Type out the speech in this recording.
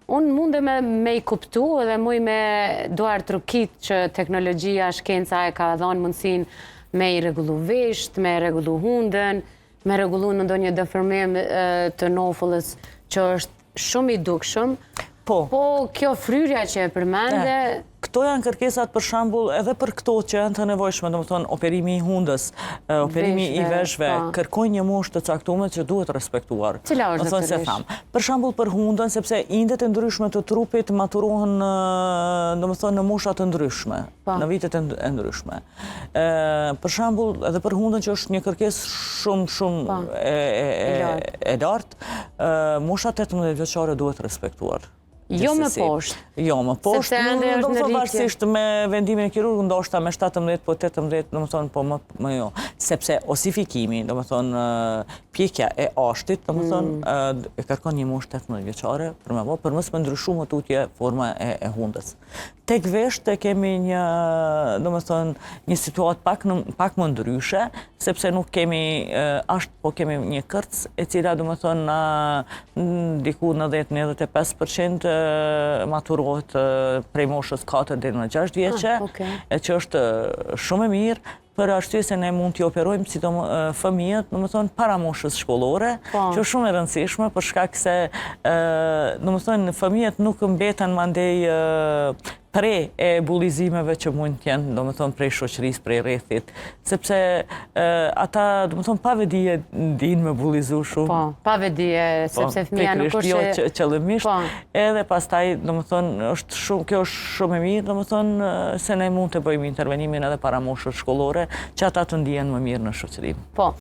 Unë munde me i kuptu edhe muj me duar trukit që teknologjia, shkenca e ka dhonë mundësin me i regullu visht, me regullu hundën, me regullu në ndonjë dëfërmim të nofullës që është shumë i dukshëm. Po kjo fryrja që e përmende... Këto janë kërkesat për shembull edhe për këto që janë të nevojshme, domethënë operimi i hundës, operimi i veshëve, kërkojnë një moshë të caktuar që duhet respektuar. Cila është natyrisht? Për shembull për hundën, sepse indet e ndryshme të trupit maturohen domethënë në mosha të ndryshme, në vitet e ndryshme. Për shembull edhe për hundën që është një kërkesë shumë e lartë, mosha 18 vjeçare duhet respektuar. Jo më poshtë. Jo më poshtë, varsisht me vendimin e kirurgu, ndoshta me 17, po 18, domethënë po më jo. Sepse osifikimi, domethënë pjekja e ashtit, domethënë e kërkon një moshë 18 vjeçare për mos më ndryshu më tutje forma e hundës. Tek vesht e kemi një, domethënë, një situatë pak më ndryshe, sepse nuk kemi ashtë, po kemi një kërc e cila, domethënë, diku në 10-95% maturohet prej moshës 4 deri në 6 vjeçe, e që është shumë e mirë, për arsye se ne mund t'i operojmë si fëmijët, domethënë para moshës shkollore, që është shumë e rëndësishme për shkak se domethënë fëmijët nuk mbeten mandej pre e bullizimeve që mund t'jenë, domethënë prej shoqërisë, prej rrethit, sepse ata, domethënë, pa vedije dinë me bullizu shumë. Po, pa vedije, sepse fëmija nuk është... Jo qëllimisht, edhe pastaj, domethënë, kjo është shumë e mirë, domethënë, se ne mund të bëjmë intervenimin edhe para moshës shkollore, që ata të ndihen më mirë në shoqëri.